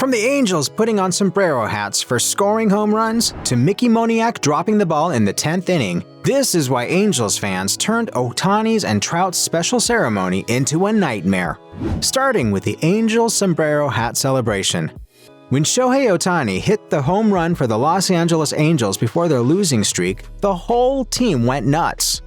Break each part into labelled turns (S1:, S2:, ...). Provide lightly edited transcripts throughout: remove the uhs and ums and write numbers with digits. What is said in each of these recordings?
S1: From the Angels putting on sombrero hats for scoring home runs to Mickey Moniak dropping the ball in the 10th inning, this is why Angels fans turned Ohtani's and Trout's special ceremony into a nightmare. Starting with the Angels sombrero hat celebration. When Shohei Ohtani hit the home run for the Los Angeles Angels before their losing streak, the whole team went nuts.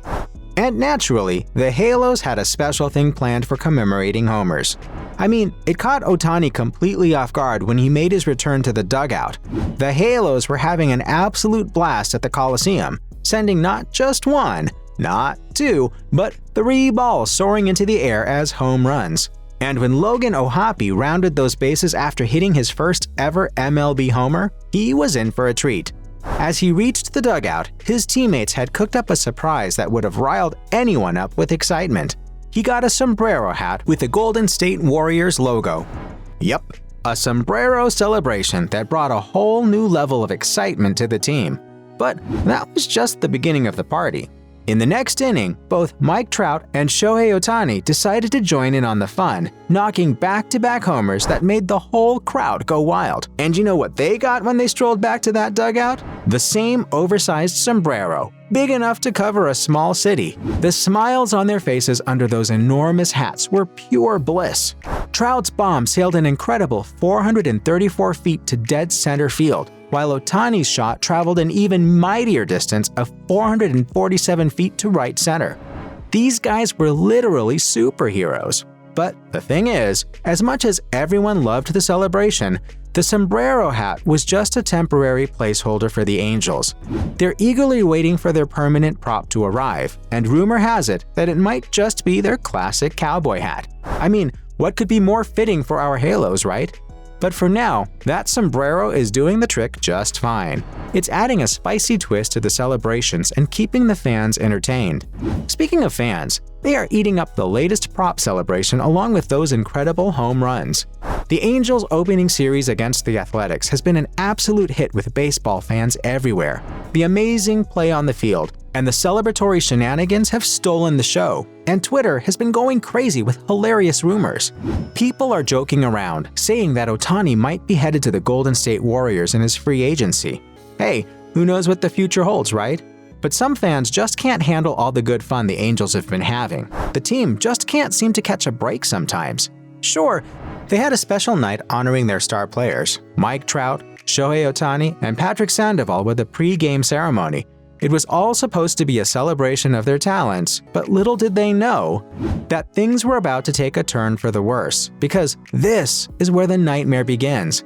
S1: And naturally, the Halos had a special thing planned for commemorating homers. I mean, it caught Ohtani completely off guard when he made his return to the dugout. The Halos were having an absolute blast at the Coliseum, sending not just one, not two, but 3 balls soaring into the air as home runs. And when Logan O'Hoppe rounded those bases after hitting his first ever MLB homer, he was in for a treat. As he reached the dugout, his teammates had cooked up a surprise that would have riled anyone up with excitement. He got a sombrero hat with the Golden State Warriors logo. Yup, a sombrero celebration that brought a whole new level of excitement to the team. But that was just the beginning of the party. In the next inning, both Mike Trout and Shohei Ohtani decided to join in on the fun, knocking back-to-back homers that made the whole crowd go wild. And you know what they got when they strolled back to that dugout? The same oversized sombrero, big enough to cover a small city. The smiles on their faces under those enormous hats were pure bliss. Trout's bomb sailed an incredible 434 feet to dead center field, while Ohtani's shot traveled an even mightier distance of 447 feet to right center. These guys were literally superheroes. But the thing is, as much as everyone loved the celebration, the sombrero hat was just a temporary placeholder for the Angels. They're eagerly waiting for their permanent prop to arrive, and rumor has it that it might just be their classic cowboy hat. I mean, what could be more fitting for our Halos, right? But for now, that sombrero is doing the trick just fine. It's adding a spicy twist to the celebrations and keeping the fans entertained. Speaking of fans, they are eating up the latest prop celebration along with those incredible home runs. The Angels' opening series against the Athletics has been an absolute hit with baseball fans everywhere. The amazing play on the field and the celebratory shenanigans have stolen the show, and Twitter has been going crazy with hilarious rumors. People are joking around, saying that Ohtani might be headed to the Golden State Warriors in his free agency. Hey, who knows what the future holds, right? But some fans just can't handle all the good fun the Angels have been having. The team just can't seem to catch a break sometimes. Sure, they had a special night honoring their star players, Mike Trout, Shohei Ohtani, and Patrick Sandoval with a pre-game ceremony. It was all supposed to be a celebration of their talents, but little did they know that things were about to take a turn for the worse, because this is where the nightmare begins.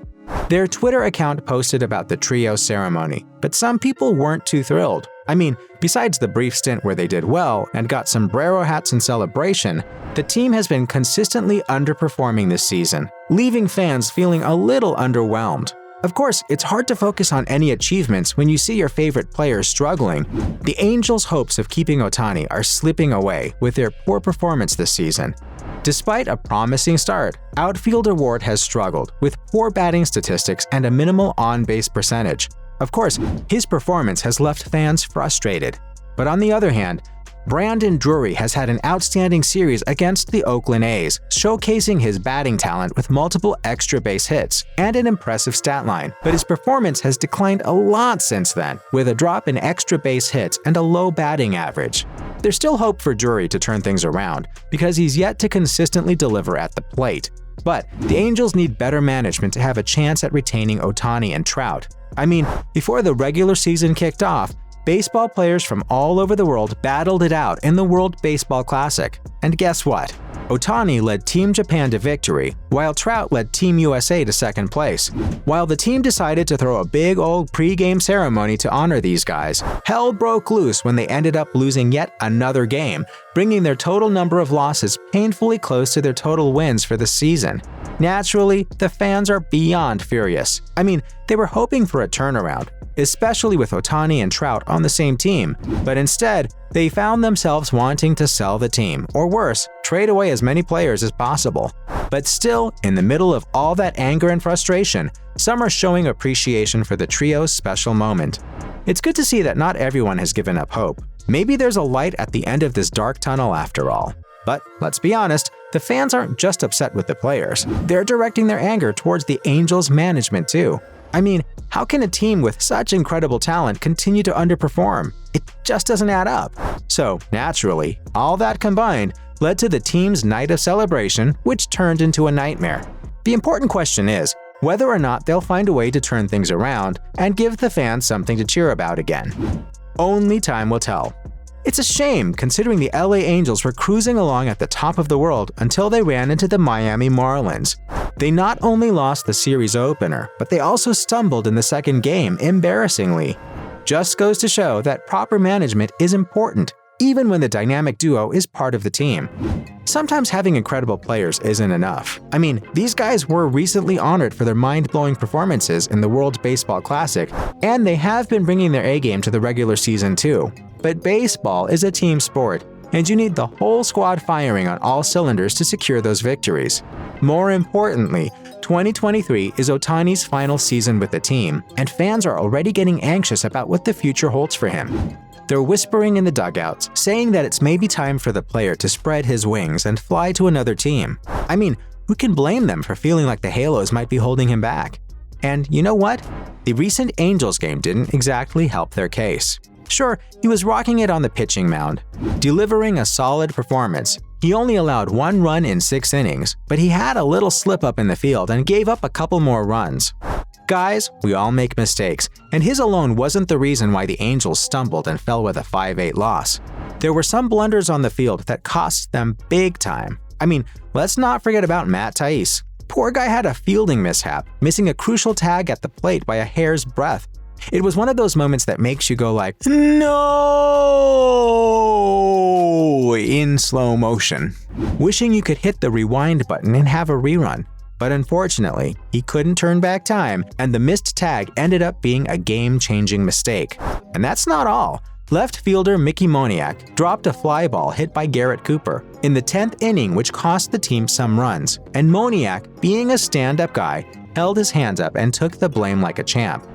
S1: Their Twitter account posted about the trio ceremony, but some people weren't too thrilled. I mean, besides the brief stint where they did well and got sombrero hats in celebration, the team has been consistently underperforming this season, leaving fans feeling a little underwhelmed. Of course, it's hard to focus on any achievements when you see your favorite players struggling. The Angels' hopes of keeping Ohtani are slipping away with their poor performance this season. Despite a promising start, outfielder Ward has struggled with poor batting statistics and a minimal on-base percentage. Of course, his performance has left fans frustrated. But on the other hand, Brandon Drury has had an outstanding series against the Oakland A's, showcasing his batting talent with multiple extra base hits and an impressive stat line. But his performance has declined a lot since then, with a drop in extra base hits and a low batting average. There's still hope for Drury to turn things around, because he's yet to consistently deliver at the plate. But the Angels need better management to have a chance at retaining Ohtani and Trout. I mean, before the regular season kicked off, baseball players from all over the world battled it out in the World Baseball Classic. And guess what? Ohtani led Team Japan to victory, while Trout led Team USA to second place. While the team decided to throw a big old pre-game ceremony to honor these guys, hell broke loose when they ended up losing yet another game, bringing their total number of losses painfully close to their total wins for the season. Naturally, the fans are beyond furious. I mean, they were hoping for a turnaround, especially with Ohtani and Trout on the same team, but instead, they found themselves wanting to sell the team, or worse, trade away as many players as possible. But still, in the middle of all that anger and frustration, some are showing appreciation for the trio's special moment. It's good to see that not everyone has given up hope. Maybe there's a light at the end of this dark tunnel after all. But let's be honest, The fans aren't just upset with the players, they're directing their anger towards the Angels' management too. I mean, how can a team with such incredible talent continue to underperform? It just doesn't add up. So, naturally, all that combined led to the team's night of celebration, which turned into a nightmare. The important question is whether or not they'll find a way to turn things around and give the fans something to cheer about again. Only time will tell. It's a shame considering the LA Angels were cruising along at the top of the world until they ran into the Miami Marlins. They not only lost the series opener, but they also stumbled in the second game embarrassingly. Just goes to show that proper management is important, even when the dynamic duo is part of the team. Sometimes having incredible players isn't enough. I mean, these guys were recently honored for their mind-blowing performances in the World Baseball Classic, and they have been bringing their A-game to the regular season too. But baseball is a team sport, and you need the whole squad firing on all cylinders to secure those victories. More importantly, 2023 is Ohtani's final season with the team, and fans are already getting anxious about what the future holds for him. They're whispering in the dugouts, saying that it's maybe time for the player to spread his wings and fly to another team. I mean, who can blame them for feeling like the Halos might be holding him back? And you know what? The recent Angels game didn't exactly help their case. Sure, he was rocking it on the pitching mound, delivering a solid performance. He only allowed 1 run in 6 innings, but he had a little slip up in the field and gave up a couple more runs. Guys, we all make mistakes, and his alone wasn't the reason why the Angels stumbled and fell with a 5-8 loss. There were some blunders on the field that cost them big time. I mean, let's not forget about Matt Thaiss. Poor guy had a fielding mishap, missing a crucial tag at the plate by a hair's breadth. It was one of those moments that makes you go like, "No!" in slow motion, wishing you could hit the rewind button and have a rerun. But unfortunately, he couldn't turn back time, and the missed tag ended up being a game-changing mistake. And that's not all. Left fielder Mickey Moniak dropped a fly ball hit by Garrett Cooper in the 10th inning, which cost the team some runs. And Moniak, being a stand-up guy, held his hands up and took the blame like a champ.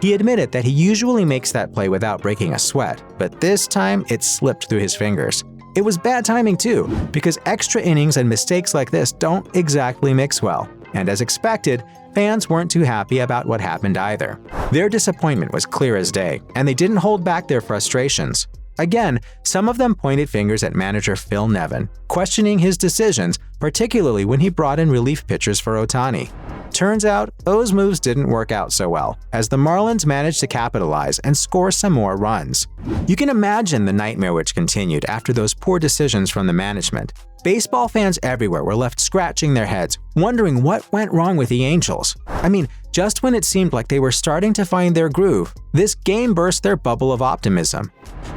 S1: He admitted that he usually makes that play without breaking a sweat, but this time it slipped through his fingers. It was bad timing too, because extra innings and mistakes like this don't exactly mix well. And as expected, fans weren't too happy about what happened either. Their disappointment was clear as day, and they didn't hold back their frustrations. Again, some of them pointed fingers at manager Phil Nevin, questioning his decisions, particularly when he brought in relief pitchers for Ohtani. Turns out, those moves didn't work out so well, as the Marlins managed to capitalize and score some more runs. You can imagine the nightmare which continued after those poor decisions from the management. Baseball fans everywhere were left scratching their heads, wondering what went wrong with the Angels. I mean, just when it seemed like they were starting to find their groove, this game burst their bubble of optimism.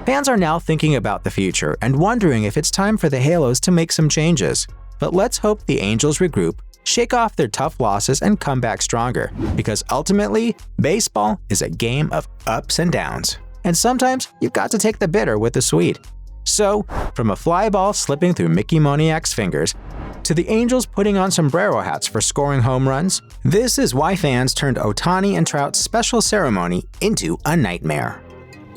S1: Fans are now thinking about the future and wondering if it's time for the Halos to make some changes. But let's hope the Angels regroup, shake off their tough losses, and come back stronger, because ultimately, baseball is a game of ups and downs. And sometimes you've got to take the bitter with the sweet. So, from a fly ball slipping through Mickey Moniak's fingers, to the Angels putting on sombrero hats for scoring home runs, this is why fans turned Ohtani and Trout's special ceremony into a nightmare.